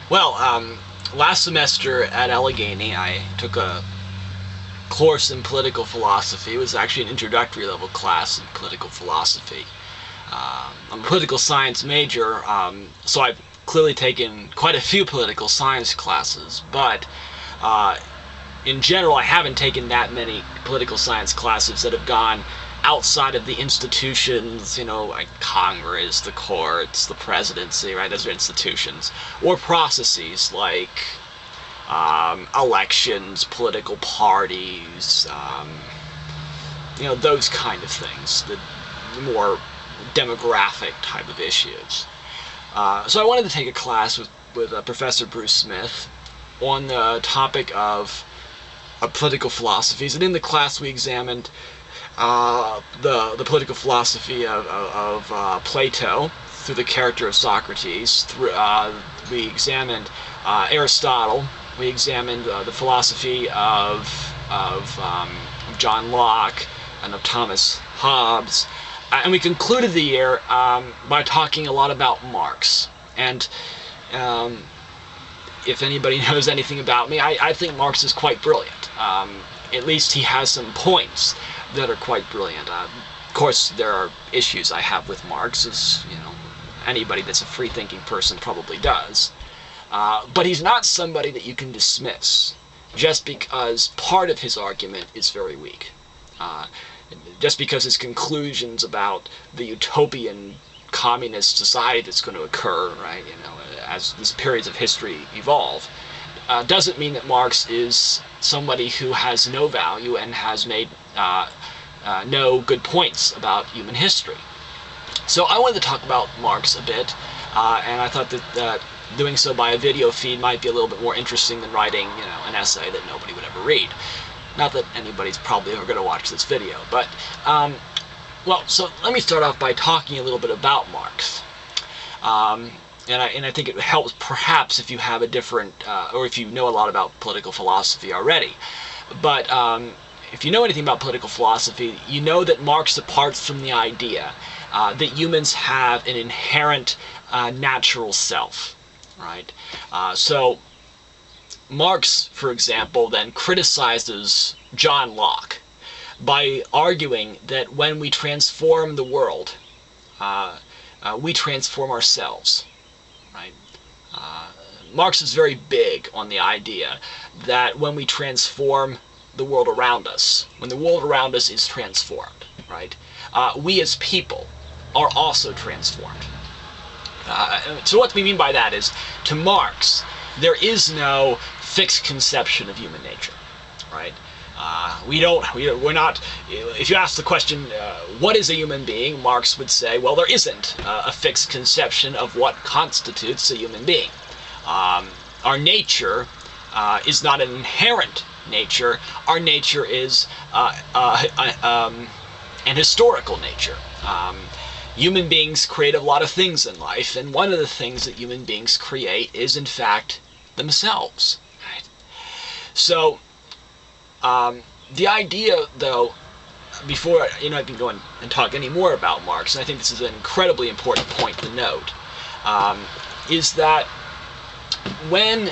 Well, last semester at Allegheny, I took a course in political philosophy. It was actually an introductory level class in political philosophy. I'm a political science major, so I've clearly taken quite a few political science classes, but in general, I haven't taken that many political science classes that have gone outside of the institutions, like Congress, the courts, the presidency, right? Those are institutions. Or processes like elections, political parties, those kind of things, the more demographic type of issues. So I wanted to take a class with Professor Bruce Smith on the topic of political philosophies, and in the class we examined the political philosophy of Plato through the character of Socrates. We examined Aristotle. We examined the philosophy of John Locke and of Thomas Hobbes. And we concluded the year by talking a lot about Marx. And if anybody knows anything about me, I think Marx is quite brilliant. At least he has some points that are quite brilliant. Of course, there are issues I have with Marx, as anybody that's a free-thinking person probably does. But he's not somebody that you can dismiss just because part of his argument is very weak. Just because his conclusions about the utopian communist society that's going to occur, right, as these periods of history evolve, doesn't mean that Marx is somebody who has no value and has made no good points about human history. So I wanted to talk about Marx a bit, and I thought that doing so by a video feed might be a little bit more interesting than writing, an essay that nobody would ever read. Not that anybody's probably ever going to watch this video, but, so let me start off by talking a little bit about Marx. And I think it helps perhaps if you have a different, or if you know a lot about political philosophy already. But if you know anything about political philosophy, you know that Marx departs from the idea that humans have an inherent natural self, right? So Marx, for example, then criticizes John Locke by arguing that when we transform the world, we transform ourselves. Right? Marx is very big on the idea that when we transform the world around us, when the world around us is transformed, right, we as people are also transformed. So what we mean by that is, to Marx, there is no fixed conception of human nature, right? We're not, if you ask the question, what is a human being, Marx would say, well, there isn't a fixed conception of what constitutes a human being. Our nature is not an inherent nature. Our nature is an historical nature. Human beings create a lot of things in life, and one of the things that human beings create is, in fact, themselves. Right? So, the idea, though, before I can go and talk any more about Marx, and I think this is an incredibly important point to note, is that when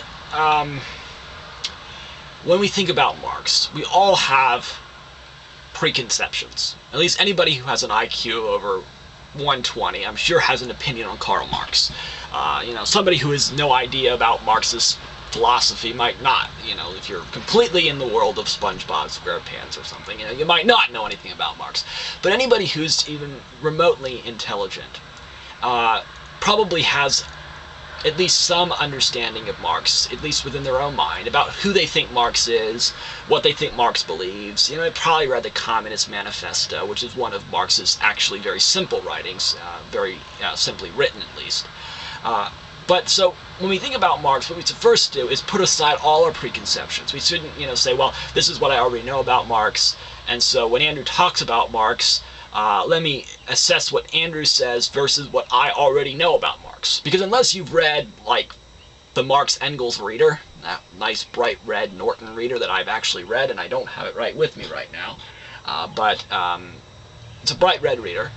we think about Marx, we all have preconceptions. At least anybody who has an IQ over 120, I'm sure, has an opinion on Karl Marx. Somebody who has no idea about Marxist philosophy might not. If you're completely in the world of SpongeBob SquarePants or something, you might not know anything about Marx. But anybody who's even remotely intelligent probably has at least some understanding of Marx, at least within their own mind, about who they think Marx is, what they think Marx believes. They probably read the Communist Manifesto, which is one of Marx's actually very simple writings, very simply written at least. But so when we think about Marx, what we should first do is put aside all our preconceptions. We shouldn't, say, well, this is what I already know about Marx, and so when Andrew talks about Marx, let me assess what Andrew says versus what I already know about Marx. Because unless you've read, like, the Marx Engels reader, that nice bright red Norton reader that I've actually read, and I don't have it right with me right now, but it's a bright red reader.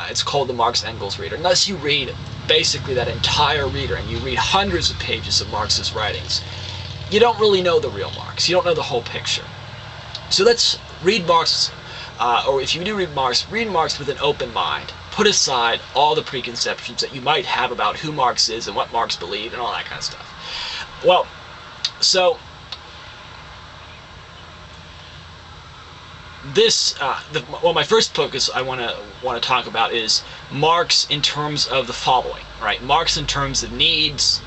It's called the Marx Engels reader. Unless you read basically that entire reader, and you read hundreds of pages of Marx's writings, you don't really know the real Marx. You don't know the whole picture. So let's read Marx, or if you do read Marx with an open mind. Put aside all the preconceptions that you might have about who Marx is and what Marx believed and all that kind of stuff. Well, so this, my first focus I want to talk about is Marx in terms of the following, right? Marx in terms of needs,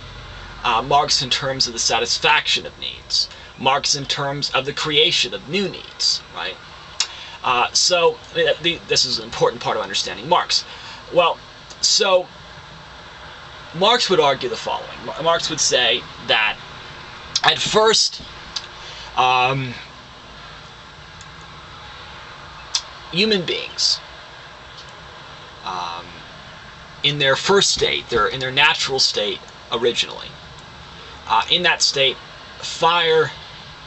Marx in terms of the satisfaction of needs, Marx in terms of the creation of new needs, right? So this is an important part of understanding Marx. Well, so Marx would argue the following. Marx would say that at first, human beings, in their first state, in their natural state originally, in that state, fire,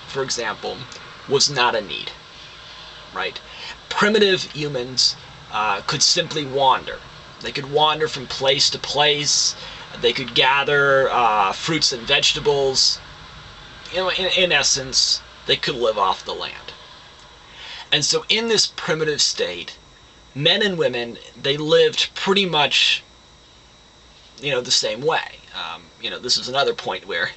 for example, was not a need, right? Primitive humans could simply wander. They could wander from place to place. They could gather fruits and vegetables. You know, in essence, they could live off the land. And so in this primitive state, men and women, they lived pretty much, the same way. This is another point where,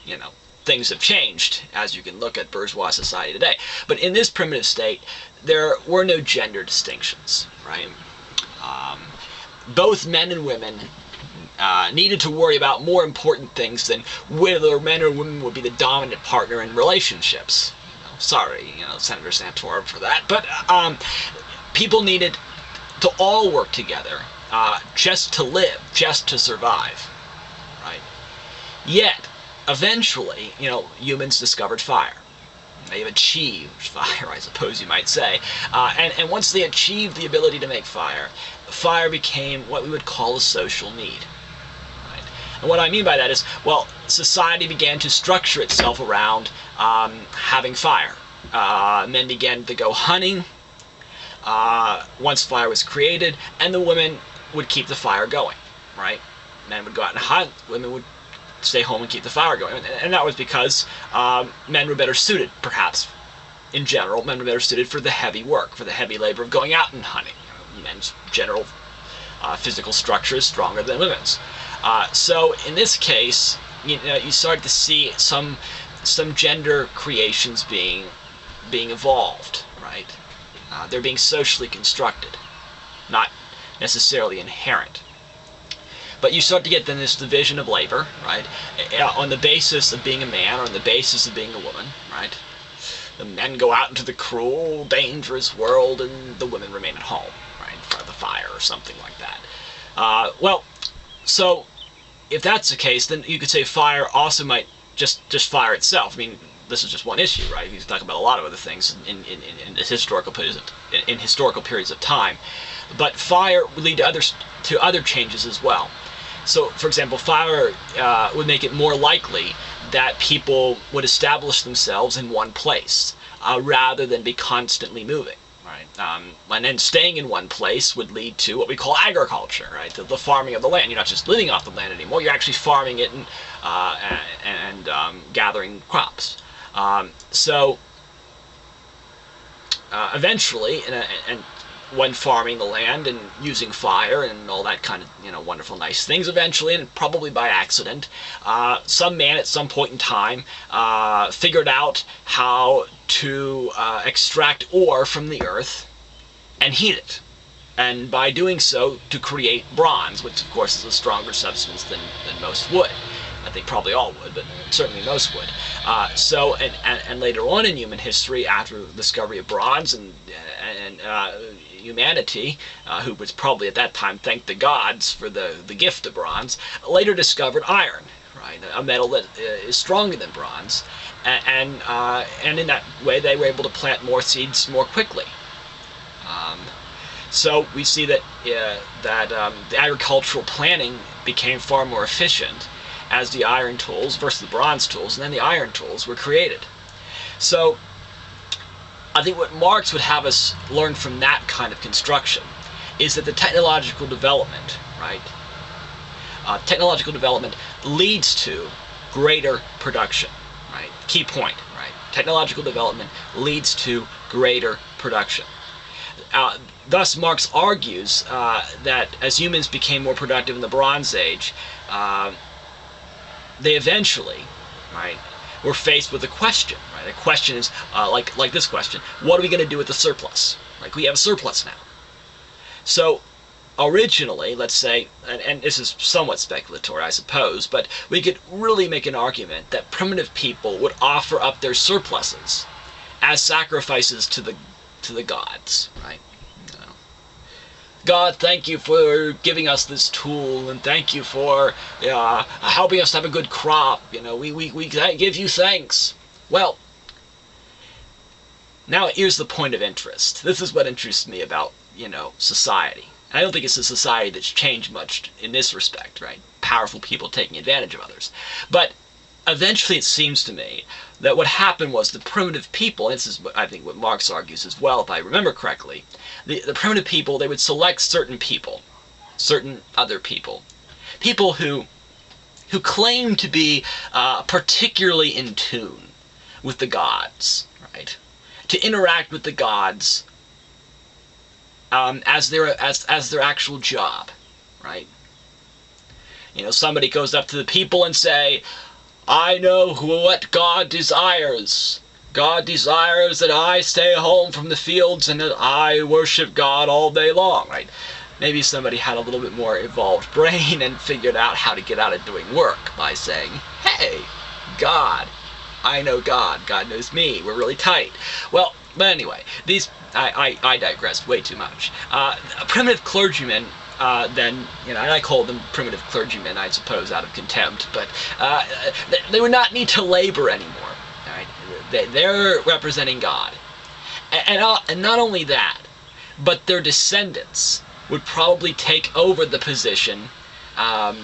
things have changed, as you can look at bourgeois society today. But in this primitive state, there were no gender distinctions, right? Both men and women needed to worry about more important things than whether men or women would be the dominant partner in relationships. Sorry, Senator Santorum for that. But people needed to all work together just to live, just to survive, right? Yet, eventually, humans discovered fire. They've achieved fire, I suppose you might say. And once they achieved the ability to make fire, fire became what we would call a social need. Right? And what I mean by that is, well, society began to structure itself around having fire. Men began to go hunting once fire was created, and the women would keep the fire going, right? Men would go out and hunt, women would stay home and keep the fire going. And that was because men were better suited, perhaps, in general, men were better suited for the heavy work, for the heavy labor of going out and hunting. Men's general physical structure is stronger than women's. So in this case, you start to see some gender creations being evolved, right? They're being socially constructed, not necessarily inherent. But you start to get then this division of labor, right? On the basis of being a man or on the basis of being a woman, right? The men go out into the cruel, dangerous world and the women remain at home, right? In front of the fire or something like that. Well, so if that's the case, then you could say fire also might just fire itself. I mean, this is just one issue, right? You can talk about a lot of other things in this historical periods of time. But fire would lead to other changes as well. So, for example, fire would make it more likely that people would establish themselves in one place rather than be constantly moving, right? And then staying in one place would lead to what we call agriculture, right? The farming of the land. You're not just living off the land anymore. You're actually farming it and gathering crops. So eventually, and when farming the land and using fire and all that kind of wonderful nice things, eventually, and probably by accident, some man at some point in time figured out how to extract ore from the earth and heat it, and by doing so to create bronze, which of course is a stronger substance than most wood. I think probably all would, but certainly most would. So, and later on in human history, after the discovery of bronze and humanity, who was probably at that time thanked the gods for the gift of bronze, later discovered iron, right? A metal that is stronger than bronze, and in that way they were able to plant more seeds more quickly. So we see that the agricultural planning became far more efficient as the iron tools versus the bronze tools, and then the iron tools were created. So I think what Marx would have us learn from that kind of construction is that the technological development, right, technological development leads to greater production, right? Key point, right? Technological development leads to greater production. Thus, Marx argues that as humans became more productive in the Bronze Age, they eventually, right, were faced with a question. Right? The question is like this question: what are we going to do with the surplus? Like, we have a surplus now. So, originally, let's say, and this is somewhat speculatory, I suppose, but we could really make an argument that primitive people would offer up their surpluses as sacrifices to the gods, right? God, thank you for giving us this tool, and thank you for helping us have a good crop. We give you thanks. Well, now here's the point of interest. This is what interests me about, society. And I don't think it's a society that's changed much in this respect, right? Powerful people taking advantage of others. But eventually it seems to me that what happened was the primitive people, and this is I think what Marx argues as well, if I remember correctly, the primitive people, they would select certain people, certain other people who claim to be particularly in tune with the gods, right? To interact with the gods as their actual job, right? Somebody goes up to the people and say, I know what God desires. God desires that I stay home from the fields and that I worship God all day long, right? Maybe somebody had a little bit more evolved brain and figured out how to get out of doing work by saying, hey, God, I know God. God knows me. We're really tight. Well, but anyway, I digressed way too much. Primitive clergymen, then, and I call them primitive clergymen, I suppose, out of contempt, but they would not need to labor anymore. Right? They're representing God. And not only that, but their descendants would probably take over the position of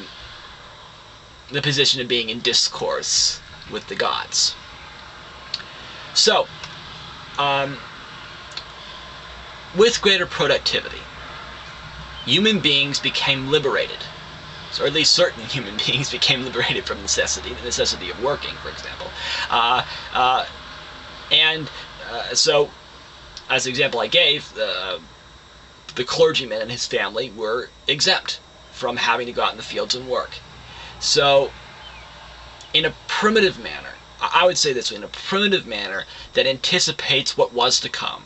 being in discourse with the gods. So, with greater productivity, human beings became liberated. Or at least certain human beings became liberated from necessity, the necessity of working, for example. So, as the example I gave, the clergyman and his family were exempt from having to go out in the fields and work. So, in a primitive manner, I would say this way, in a primitive manner that anticipates what was to come,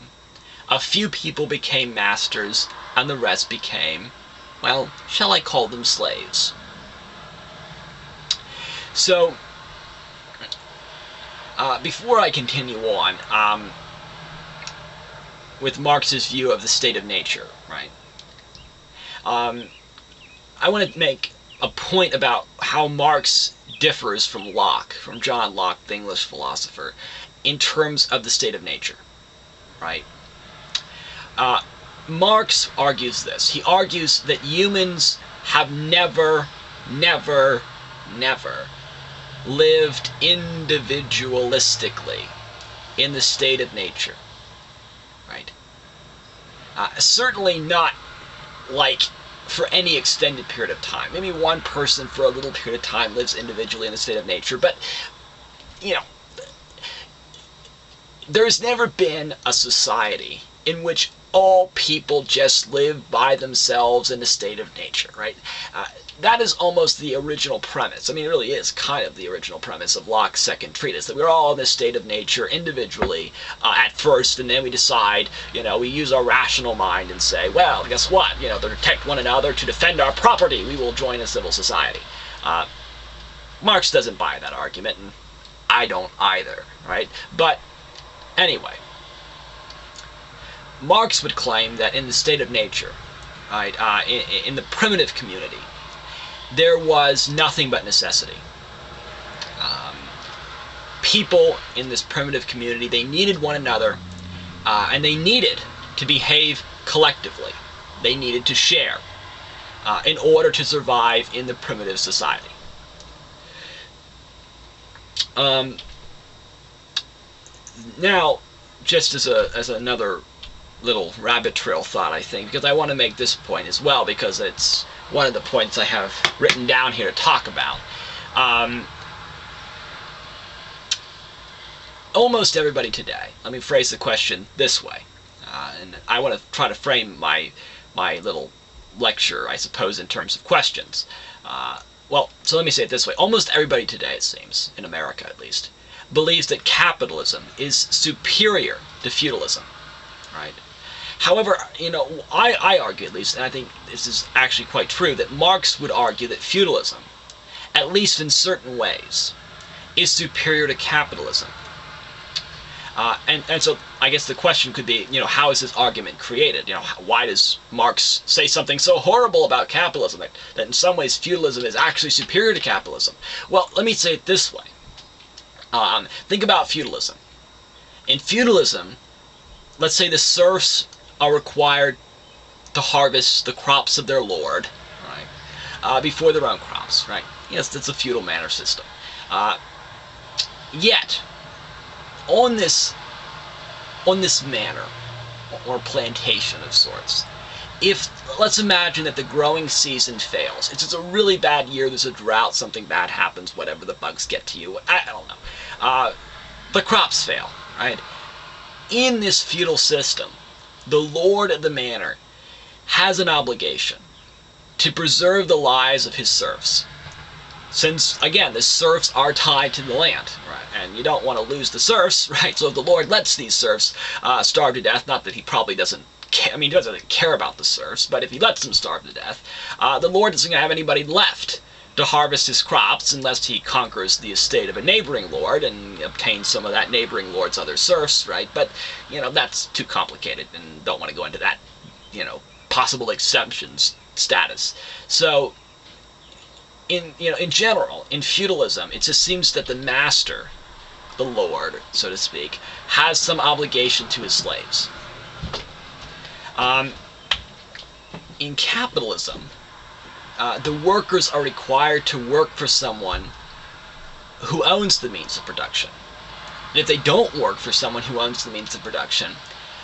a few people became masters and the rest became, well, shall I call them slaves? So, before I continue on with Marx's view of the state of nature, right? I want to make a point about how Marx differs from Locke, from John Locke, the English philosopher, in terms of the state of nature, right? Marx argues this. He argues that humans have never lived individualistically in the state of nature, right? Certainly not like for any extended period of time. Maybe one person for a little period of time lives individually in the state of nature, but, there's never been a society in which all people just live by themselves in a state of nature, right? That is almost the original premise. I mean, it really is kind of the original premise of Locke's second treatise, that we're all in this state of nature individually at first, and then we decide, we use our rational mind and say, well, guess what? To protect one another, to defend our property, we will join a civil society. Marx doesn't buy that argument, and I don't either, right? But anyway, Marx would claim that in the state of nature, right, in the primitive community, there was nothing but necessity. People in this primitive community, they needed one another, and they needed to behave collectively. They needed to share in order to survive in the primitive society. Now, just as another little rabbit trail thought, I think, because I want to make this point as well, because it's one of the points I have written down here to talk about. Almost everybody today, let me phrase the question this way, and I want to try to frame my little lecture, I suppose, in terms of questions. Well, so let me say it this way. Almost everybody today, it seems, in America at least, believes that capitalism is superior to feudalism, right? However, I argue at least, and I think this is actually quite true, that Marx would argue that feudalism, at least in certain ways, is superior to capitalism. And so I guess the question could be, how is this argument created? Why does Marx say something so horrible about capitalism, that in some ways feudalism is actually superior to capitalism? Well, let me say it this way. Think about feudalism. In feudalism, let's say the serfs are required to harvest the crops of their lord, right, before their own crops, right? Yes, it's a feudal manor system. Yet, on this manor or plantation of sorts, if let's imagine that the growing season fails, it's just a really bad year, there's a drought, something bad happens, whatever, the bugs get to you, I don't know, the crops fail, right? In this feudal system, the lord of the manor has an obligation to preserve the lives of his serfs. Since, again, the serfs are tied to the land, right? And you don't want to lose the serfs, right? So if the Lord lets these serfs starve to death, not that he probably doesn't care, he doesn't care about the serfs, but if he lets them starve to death, the Lord isn't going to have anybody left to harvest his crops unless he conquers the estate of a neighboring lord and obtains some of that neighboring lord's other serfs, right? But, that's too complicated and don't want to go into that, possible exceptions status. So, in general, in feudalism, it just seems that the master, the lord, so to speak, has some obligation to his slaves. In capitalism, the workers are required to work for someone who owns the means of production. And if they don't work for someone who owns the means of production,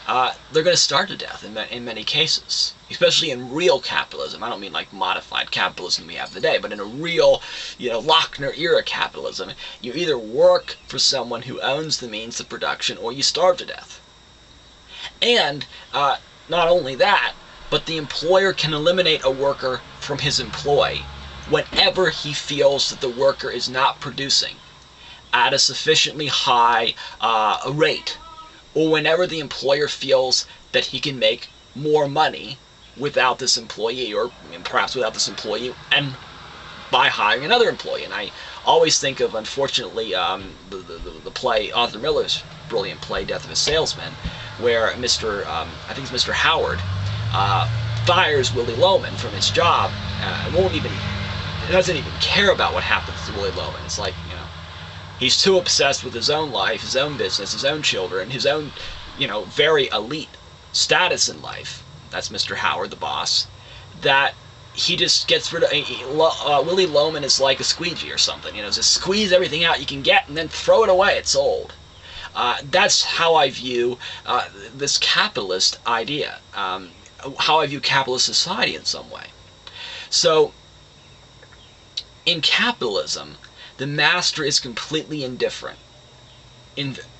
they're going to starve to death in many cases, especially in real capitalism. I don't mean like modified capitalism we have today, but in a real, Lochner era capitalism, you either work for someone who owns the means of production or you starve to death. And not only that, but the employer can eliminate a worker from his employ whenever he feels that the worker is not producing at a sufficiently high rate, or whenever the employer feels that he can make more money without this employee, or perhaps without this employee, and by hiring another employee. And I always think of, unfortunately, the play, Arthur Miller's brilliant play, Death of a Salesman, where I think it's Mr. Howard, fires Willie Loman from his job, doesn't even care about what happens to Willie Loman. It's like, he's too obsessed with his own life, his own business, his own children, his own, very elite status in life. That's Mr. Howard, the boss. That he just gets rid of... Willie Loman is like a squeegee or something. Just squeeze everything out you can get and then throw it away. It's old. That's how I view this capitalist idea. How I view capitalist society in some way. So, in capitalism, the master is completely indifferent,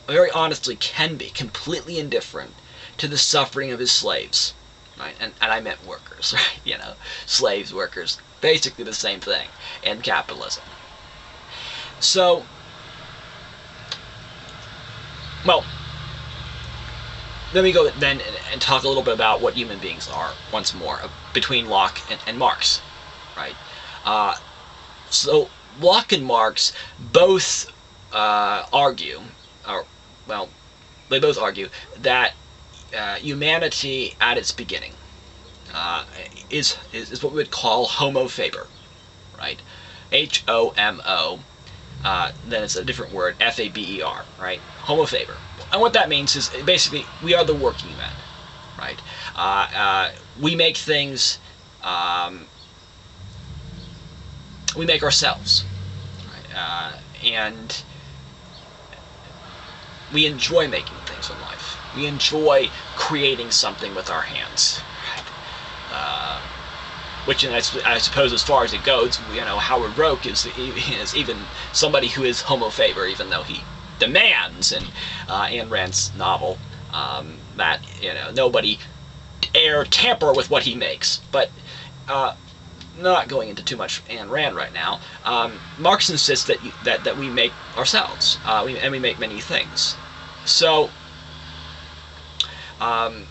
very honestly can be completely indifferent to the suffering of his slaves, right? And I meant workers, right? Slaves, workers, basically the same thing in capitalism. So, well, let me go then and talk a little bit about what human beings are once more, between Locke and Marx, right? So Locke and Marx both argue that humanity at its beginning is what we would call homo faber, right? H-O-M-O, then it's a different word, F-A-B-E-R, right? Homo faber. And what that means is basically we are the working men, right? We make things, we make ourselves, right? And we enjoy making things in life. We enjoy creating something with our hands. Which, I suppose, as far as it goes, Howard Roke is even somebody who is homophobe, even though he demands in Ayn Rand's novel that nobody dare tamper with what he makes. But not going into too much Ayn Rand right now. Marx insists that we make ourselves, and we make many things. So, what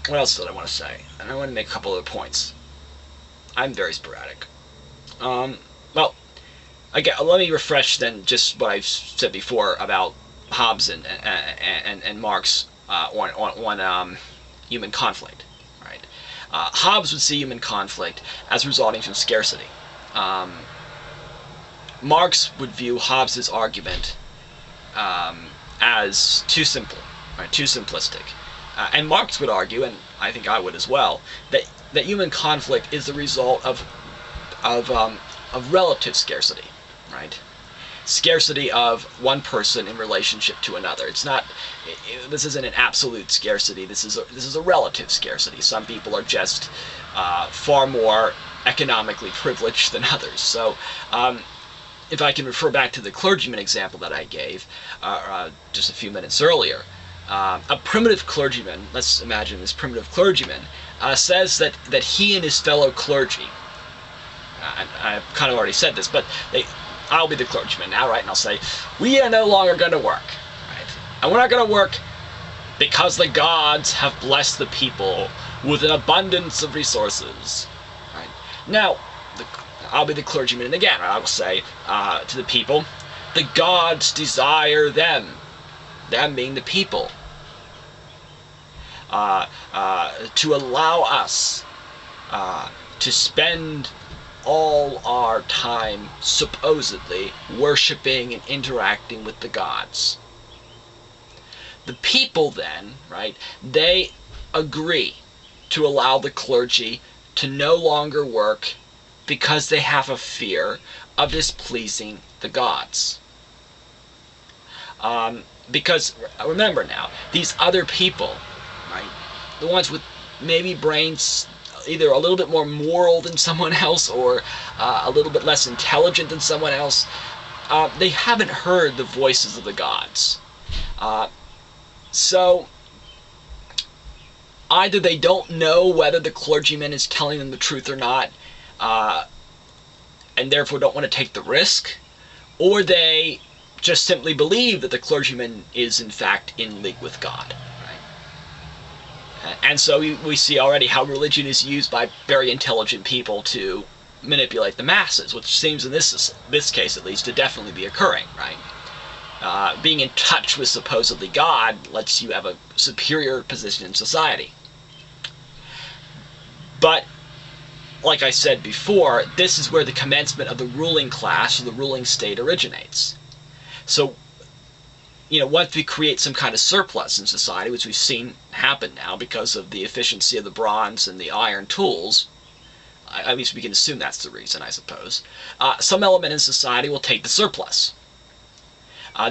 else did I want to say? And I want to make a couple other points. I'm very sporadic. Well, again, let me refresh then just what I've said before about Hobbes and Marx on human conflict. Right? Hobbes would see human conflict as resulting from scarcity. Marx would view Hobbes's argument as too simple, right? Too simplistic. And Marx would argue, and I think I would as well, that human conflict is the result of relative scarcity, right? Scarcity of one person in relationship to another. It's not. This isn't an absolute scarcity. This is a relative scarcity. Some people are just far more economically privileged than others. So, if I can refer back to the clergyman example that I gave just a few minutes earlier. A primitive clergyman, let's imagine this primitive clergyman, says that he and his fellow clergy, and I've kind of already said this, but I'll be the clergyman now, right? And I'll say, we are no longer going to work, right? And we're not going to work because the gods have blessed the people with an abundance of resources, right? Now, I'll be the clergyman, and again, I will say to the people, the gods desire them being the people, to allow us to spend all our time supposedly worshiping and interacting with the gods. The people then, right, they agree to allow the clergy to no longer work because they have a fear of displeasing the gods. Because remember now, these other people, right, the ones with maybe brains either a little bit more moral than someone else or a little bit less intelligent than someone else, they haven't heard the voices of the gods. So either they don't know whether the clergyman is telling them the truth or not, and therefore don't want to take the risk, or they just simply believe that the clergyman is in fact in league with God. Right? And so we see already how religion is used by very intelligent people to manipulate the masses, which seems in this case at least to definitely be occurring. Right? Being in touch with supposedly God lets you have a superior position in society. But like I said before, this is where the commencement of the ruling class or the ruling state originates. So, once we create some kind of surplus in society, which we've seen happen now because of the efficiency of the bronze and the iron tools, at least we can assume that's the reason, I suppose, some element in society will take the surplus.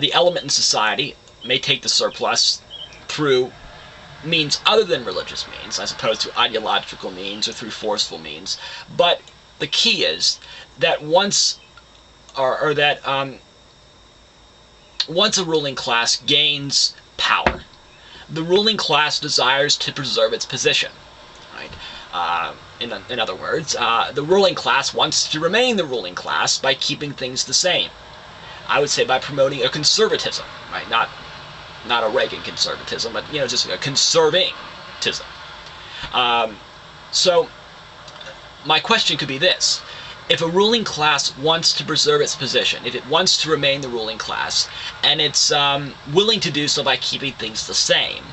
The element in society may take the surplus through means other than religious means, I suppose through ideological means or through forceful means. But the key is that once a ruling class gains power, the ruling class desires to preserve its position. Right? In other words, the ruling class wants to remain the ruling class by keeping things the same. I would say by promoting a conservatism, right? Not a Reagan conservatism, but just a conservatism. So my question could be this: if a ruling class wants to preserve its position, if it wants to remain the ruling class, and it's willing to do so by keeping things the same,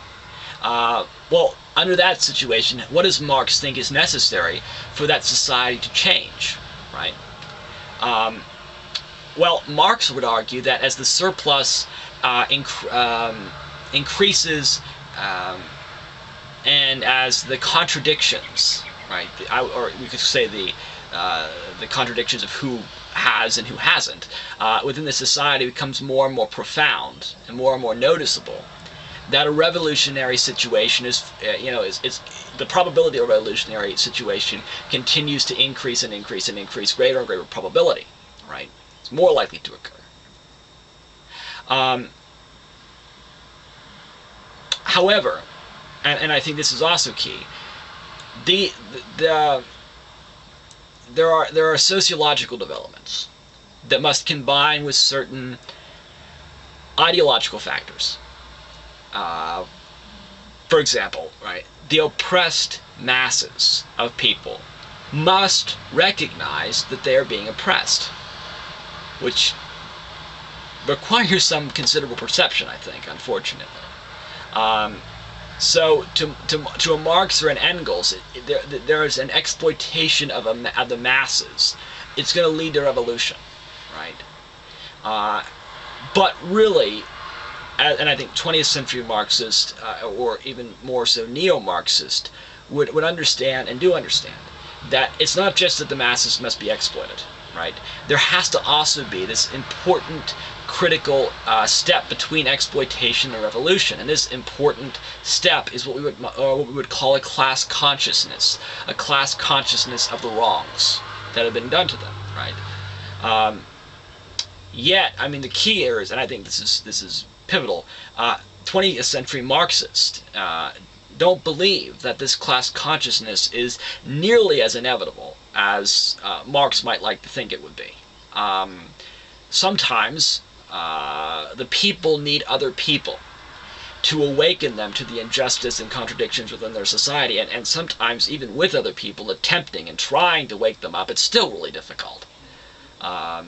well, under that situation, what does Marx think is necessary for that society to change, right? Well, Marx would argue that as the surplus increases, and as the contradictions, right, or we could say the contradictions of who has and who hasn't within the society becomes more and more profound and more noticeable, that a revolutionary situation is, is the probability of a revolutionary situation continues to increase and increase and increase, greater and greater probability, right? It's more likely to occur. However, and I think this is also key, there are sociological developments that must combine with certain ideological factors. For example, right, the oppressed masses of people must recognize that they are being oppressed, which requires some considerable perception, I think, unfortunately. So to a Marx or an Engels, there is an exploitation of the masses. It's going to lead to revolution, right? But really, and I think 20th century Marxist, or even more so neo-Marxist, would understand, and do understand, that it's not just that the masses must be exploited, right? There has to also be this important critical step between exploitation and revolution, and this important step is what we would call a class consciousness of the wrongs that have been done to them, right? Yet, I mean, the key here is, and I think this is pivotal, 20th century Marxists don't believe that this class consciousness is nearly as inevitable as Marx might like to think it would be. Sometimes the people need other people to awaken them to the injustice and contradictions within their society, and sometimes even with other people attempting and trying to wake them up, it's still really difficult. I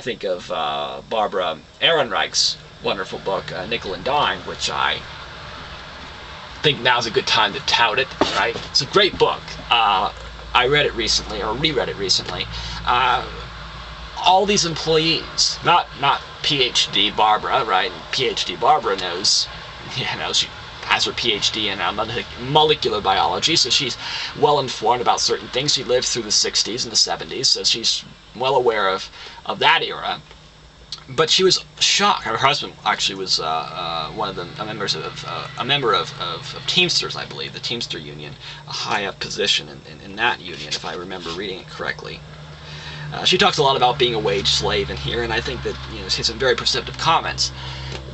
think of Barbara Ehrenreich's wonderful book, Nickel and Dime, which I think now's a good time to tout it, right? It's a great book. I read it recently, or reread it recently. All these employees, not PhD Barbara, right? PhD Barbara knows, she has her PhD in molecular biology, so she's well informed about certain things. She lived through the 60s and the 70s, so she's well aware of that era. But she was shocked. Her husband actually was one of a member of Teamsters, I believe, the Teamster Union, a high up position in that union, if I remember reading it correctly. She talks a lot about being a wage slave in here, and I think that she has some very perceptive comments.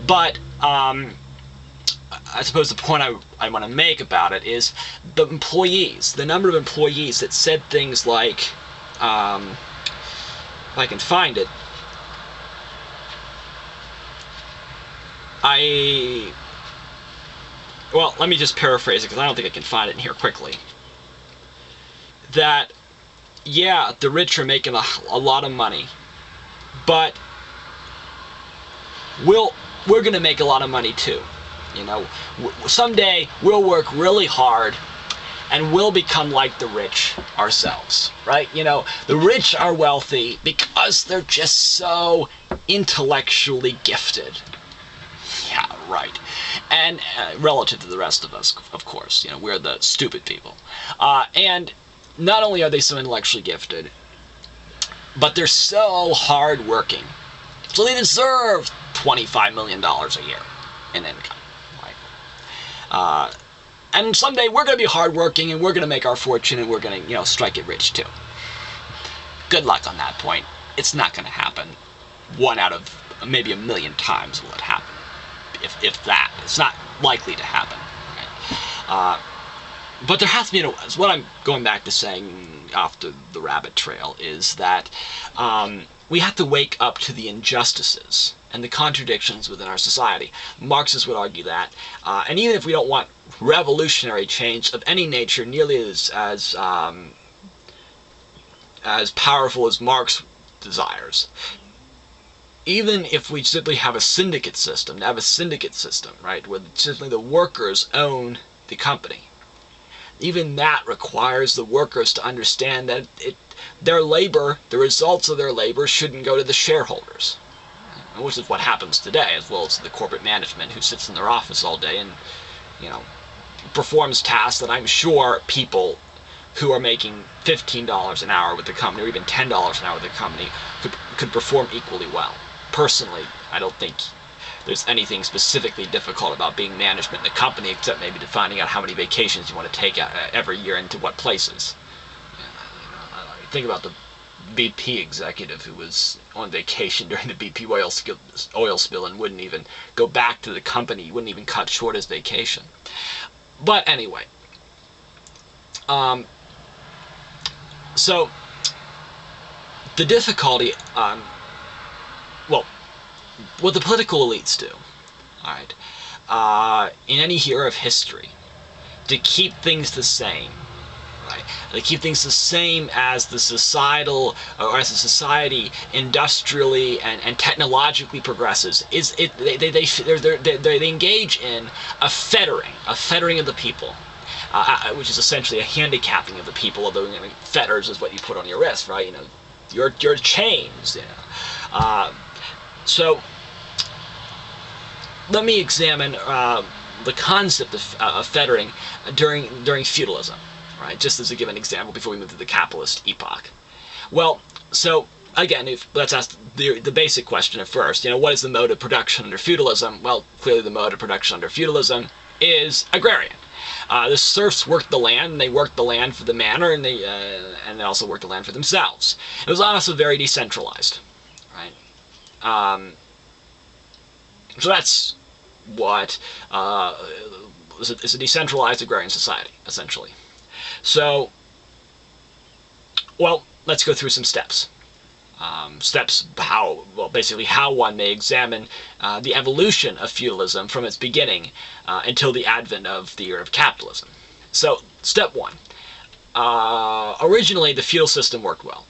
But I suppose the point I want to make about it is the employees, the number of employees that said things like, if I can find it, well, let me just paraphrase it because I don't think I can find it in here quickly. That, yeah, the rich are making a lot of money, but we're going to make a lot of money too. Someday we'll work really hard and we'll become like the rich ourselves, right? The rich are wealthy because they're just so intellectually gifted. Yeah, right. And relative to the rest of us, of course, we're the stupid people. And not only are they so intellectually gifted, but they're so hardworking. So they deserve $25 million a year in income, right? And someday we're going to be hardworking and we're going to make our fortune and we're going to, strike it rich too. Good luck on that point. It's not going to happen. One out of maybe a million times will it happen. If that. It's not likely to happen. Right? But there has to be, what I'm going back to saying off the rabbit trail is that we have to wake up to the injustices and the contradictions within our society. Marxists would argue that. And even if we don't want revolutionary change of any nature nearly as powerful as Marx desires, even if we simply have a syndicate system, right, where simply the workers own the company, even that requires the workers to understand that their labor, the results of their labor, shouldn't go to the shareholders, which is what happens today, as well as the corporate management who sits in their office all day and, performs tasks that I'm sure people who are making $15 an hour with the company, or even $10 an hour with the company, could perform equally well. Personally, I don't think there's anything specifically difficult about being management in a company, except maybe finding out how many vacations you want to take every year and to what places. Think about the BP executive who was on vacation during the BP oil spill and wouldn't even go back to the company, wouldn't even cut short his vacation. But anyway, so the difficulty, well, what the political elites do, all right, in any era of history, to keep things the same, right? They keep things the same as the societal, or as the society industrially and technologically progresses. They engage in a fettering of the people, which is essentially a handicapping of the people. Although fetters is what you put on your wrist, right? Your chains. So let me examine the concept of fettering during feudalism. Right, just as a given example before we move to the capitalist epoch. Well, so again, let's ask the basic question at first. What is the mode of production under feudalism? Well, clearly the mode of production under feudalism is agrarian. The serfs worked the land, and they worked the land for the manor, and they also worked the land for themselves. It was also very decentralized, right? So that's what it's a decentralized agrarian society, essentially. So, well, let's go through some steps. Basically how one may examine the evolution of feudalism from its beginning until the advent of the era of capitalism. So, step one. Originally, the feudal system worked well.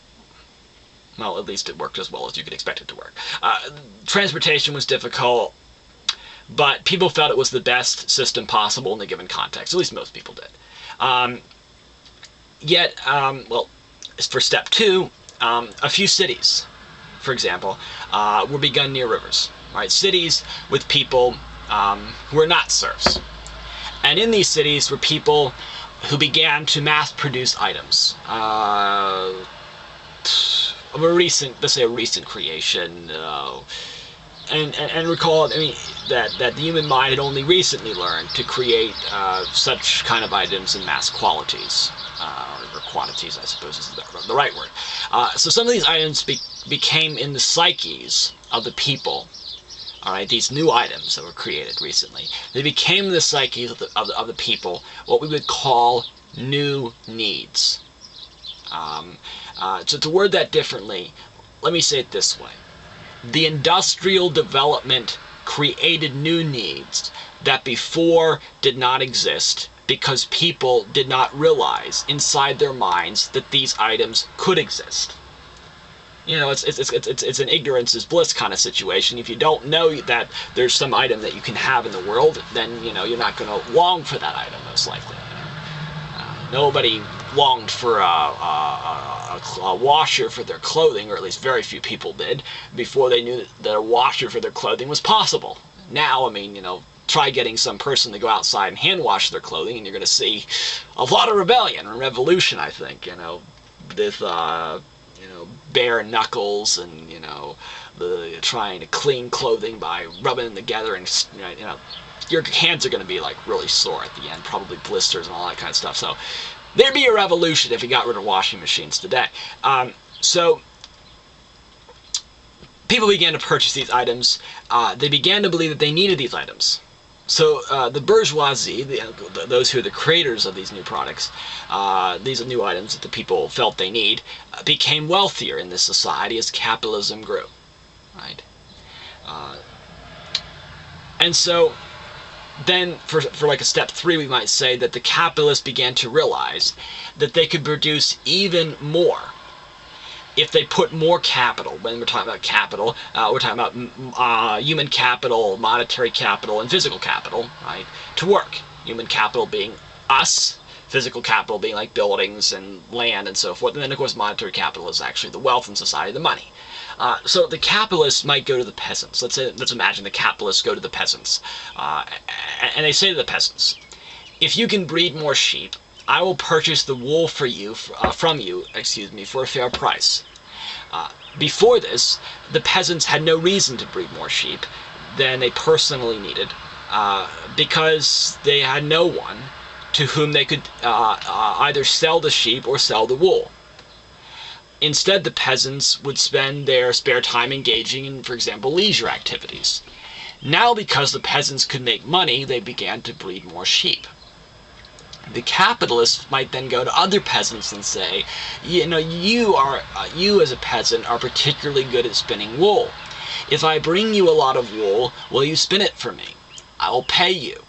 Well, at least it worked as well as you could expect it to work. Transportation was difficult, but people felt it was the best system possible in the given context. At least most people did. Yet, well, for step two, a few cities, for example, were begun near rivers, right? Cities with people who were not serfs. And in these cities were people who began to mass-produce items. Let's say a recent creation, and recall, that the human mind had only recently learned to create such kind of items in mass qualities, or quantities, I suppose is the right word. So some of these items became in the psyches of the people. All right, these new items that were created recently, they became in the psyches of the people what we would call new needs. So to word that differently, let me say it this way. The industrial development created new needs that before did not exist because people did not realize inside their minds that these items could exist. It's an ignorance is bliss kind of situation. If you don't know that there's some item that you can have in the world, then you're not going to long for that item most likely. Nobody longed for a washer for their clothing, or at least very few people did, before they knew that a washer for their clothing was possible. Now, try getting some person to go outside and hand wash their clothing, and you're going to see a lot of rebellion and revolution, I think, with, bare knuckles and, the trying to clean clothing by rubbing them together, and, your hands are going to be, really sore at the end, probably blisters and all that kind of stuff. So there'd be a revolution if we got rid of washing machines today. So people began to purchase these items. They began to believe that they needed these items. So the bourgeoisie, those who are the creators of these new products, these are new items that the people felt they need, became wealthier in this society as capitalism grew. Right? And so then for like a step three, we might say that the capitalists began to realize that they could produce even more if they put more capital. When we're talking about capital, we're talking about human capital, monetary capital, and physical capital, right, to work. Human capital being us, physical capital being like buildings and land and so forth, and then of course monetary capital is actually the wealth in society, the money. So the capitalists might go to the peasants. Let's imagine the capitalists go to the peasants, and they say to the peasants, "If you can breed more sheep, I will purchase the wool for you from you for a fair price." Before this, the peasants had no reason to breed more sheep than they personally needed, because they had no one to whom they could either sell the sheep or sell the wool. Instead, the peasants would spend their spare time engaging in, for example, leisure activities. Now, because the peasants could make money, they began to breed more sheep. The capitalists might then go to other peasants and say, you know, you as a peasant are particularly good at spinning wool. If I bring you a lot of wool, will you spin it for me? I will pay you.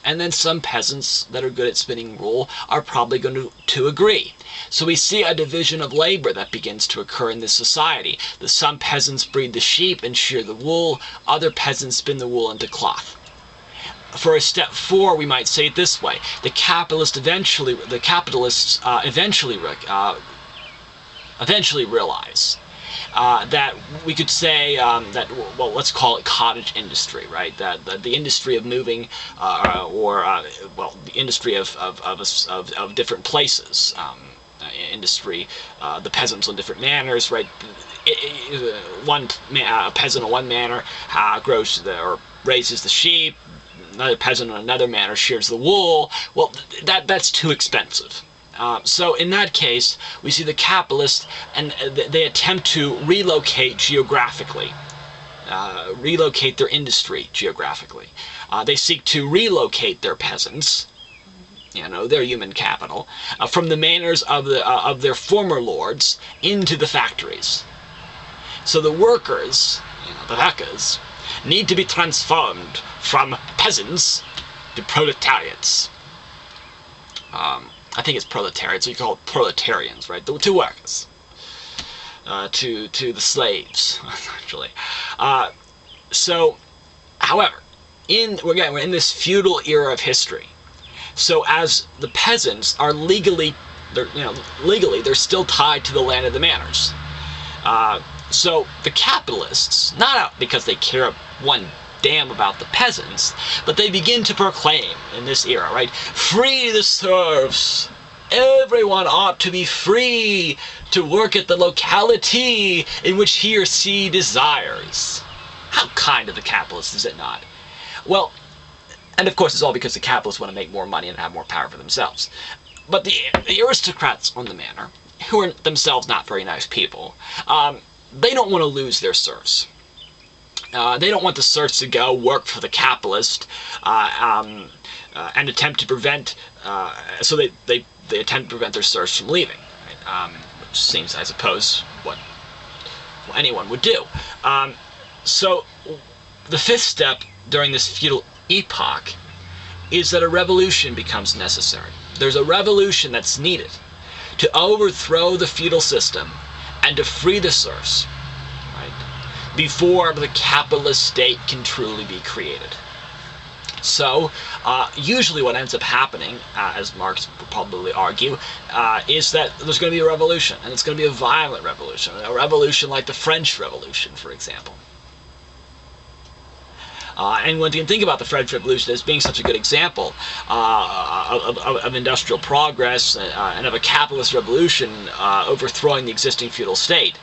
And then some peasants that are good at spinning wool are probably going to agree. So we see a division of labor that begins to occur in this society. Some peasants breed the sheep and shear the wool, other peasants spin the wool into cloth. For a step 4, we might say it this way: the capitalists eventually realize that we could say that, well, let's call it cottage industry, right? That the industry of moving, the industry of different places, industry, the peasants on different manors, right? A peasant on one manor grows or raises the sheep. Another peasant on another manor shears the wool. Well, that's too expensive. So in that case, we see the capitalists, and they attempt to relocate geographically, relocate their industry geographically. They seek to relocate their peasants, their human capital, from the manors of their former lords into the factories. So the workers, the workers, need to be transformed from peasants to proletariats. I think it's proletariats, so you call it proletarians, right? To workers. To the slaves, actually. However, we're in this feudal era of history. So as the peasants are legally, they're still tied to the land of the manors. So the capitalists, not out because they care one damn about the peasants, but they begin to proclaim in this era, right? Free the serfs! Everyone ought to be free to work at the locality in which he or she desires. How kind of the capitalists, is it not? Well, and of course it's all because the capitalists want to make more money and have more power for themselves. But the aristocrats on the manor, who are themselves not very nice people, they don't want to lose their serfs. They don't want the serfs to go work for the capitalist and attempt to prevent, so they attempt to prevent their serfs from leaving, right? Which seems, I suppose, what anyone would do. So the 5th step during this feudal epoch is that a revolution becomes necessary. There's a revolution that's needed to overthrow the feudal system and to free the serfs, right, before the capitalist state can truly be created. So, usually what ends up happening, as Marx would probably argue, is that there's going to be a revolution, and it's going to be a violent revolution, a revolution like the French Revolution, for example. And when you can think about the French Revolution as being such a good example of industrial progress and of a capitalist revolution overthrowing the existing feudal state,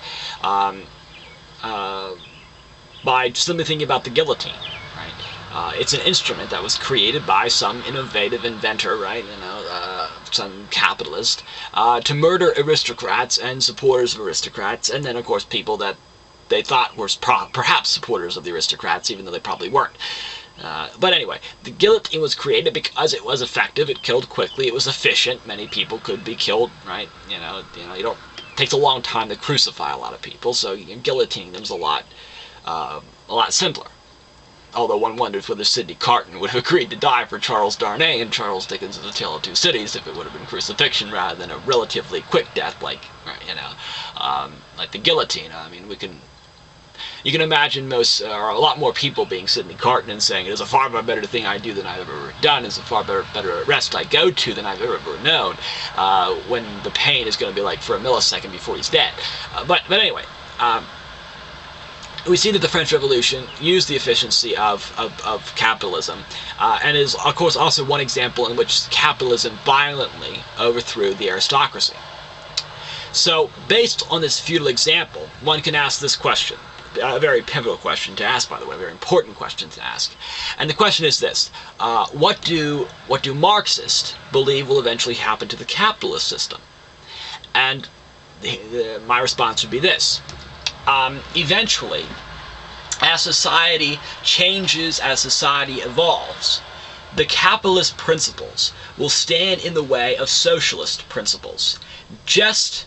by simply thinking about the guillotine, right? It's an instrument that was created by some innovative inventor, right? Some capitalist, to murder aristocrats and supporters of aristocrats, and then, of course, people that they thought were perhaps supporters of the aristocrats, even though they probably weren't. But anyway, the guillotine was created because it was effective. It killed quickly. It was efficient. Many people could be killed, right? It takes a long time to crucify a lot of people, so guillotining them is a lot simpler. Although one wonders whether Sidney Carton would have agreed to die for Charles Darnay in Charles Dickens' The Tale of Two Cities if it would have been crucifixion rather than a relatively quick death like the guillotine. I mean, you can imagine a lot more people being Sidney Carton and saying, it is a far better thing I do than I've ever done, it's a far better rest I go to than I've ever known, when the pain is going to be like for a millisecond before he's dead. But anyway, we see that the French Revolution used the efficiency of capitalism, and is, of course, also one example in which capitalism violently overthrew the aristocracy. So, based on this feudal example, one can ask this question. a very pivotal question to ask, by the way, a very important question to ask. And the question is this: what do Marxists believe will eventually happen to the capitalist system? And my response would be this: eventually, as society changes, as society evolves, the capitalist principles will stand in the way of socialist principles, just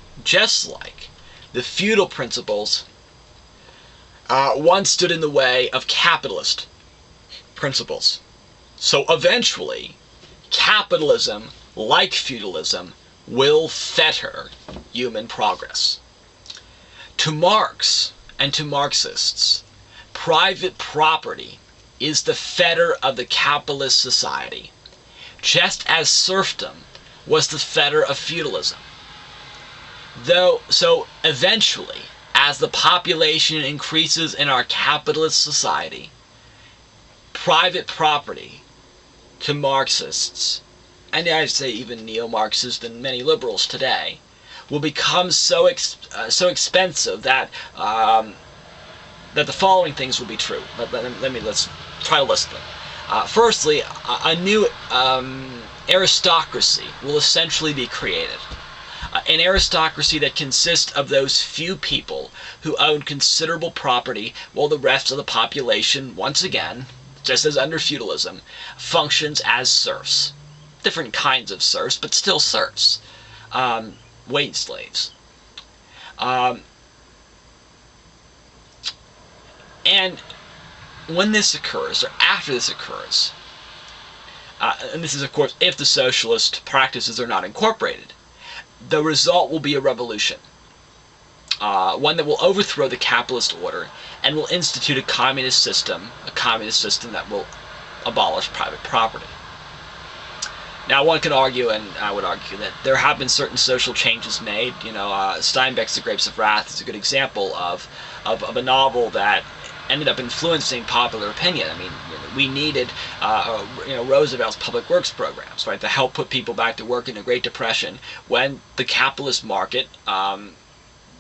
like the feudal principles once stood in the way of capitalist principles. So eventually, capitalism, like feudalism, will fetter human progress. To Marx and to Marxists, private property is the fetter of the capitalist society, just as serfdom was the fetter of feudalism. So eventually, as the population increases in our capitalist society, private property to Marxists, and I'd say even neo-Marxists and many liberals today, will become so expensive that that the following things will be true. Let's try to list them. Firstly, a new aristocracy will essentially be created. An aristocracy that consists of those few people who own considerable property, while the rest of the population, once again, just as under feudalism, functions as serfs. Different kinds of serfs, but still serfs. Wage slaves. And when this occurs, or after this occurs, and this is of course if the socialist practices are not incorporated, the result will be a revolution. One that will overthrow the capitalist order and will institute a communist system that will abolish private property. Now, one could argue, and I would argue, that there have been certain social changes made. Steinbeck's The Grapes of Wrath is a good example of a novel that ended up influencing popular opinion. I mean, we needed Roosevelt's public works programs, right, to help put people back to work in the Great Depression when the capitalist market,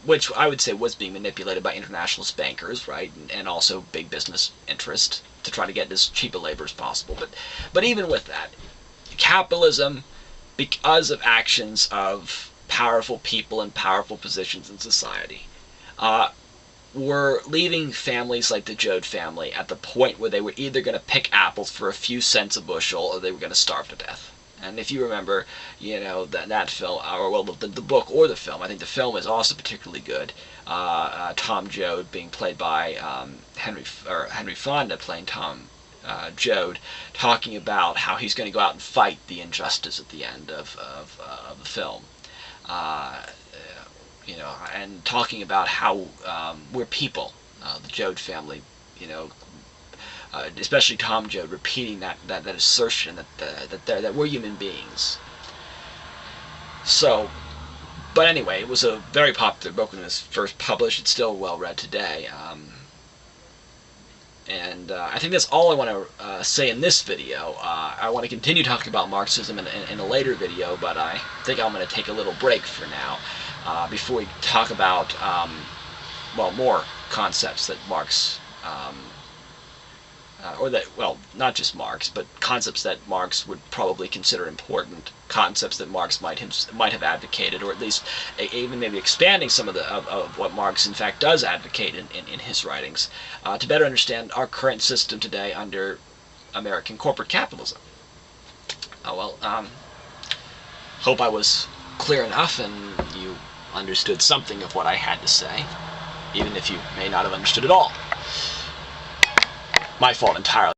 which I would say was being manipulated by internationalist bankers, right, and also big business interests to try to get as cheap a labor as possible. But even with that, capitalism, because of actions of powerful people in powerful positions in society, were leaving families like the Joad family at the point where they were either going to pick apples for a few cents a bushel or they were going to starve to death. And if you remember, that film, or well, the book or the film, I think the film is also particularly good. Tom Joad being played by Henry Fonda playing Tom Joad, talking about how he's going to go out and fight the injustice at the end of the film. And talking about how we're people, the Joad family, especially Tom Joad, repeating that assertion that we're human beings. So, but anyway, it was a very popular book when it was first published. It's still well read today. And I think that's all I want to say in this video. I want to continue talking about Marxism in a later video, but I think I'm going to take a little break for now before we talk about, more concepts that Marx, not just Marx, but concepts that Marx would probably consider important, concepts that Marx might have advocated, or at least even maybe expanding some of what Marx in fact does advocate in his writings, to better understand our current system today under American corporate capitalism. Hope I was clear enough and you understood something of what I had to say, even if you may not have understood it all. My fault entirely.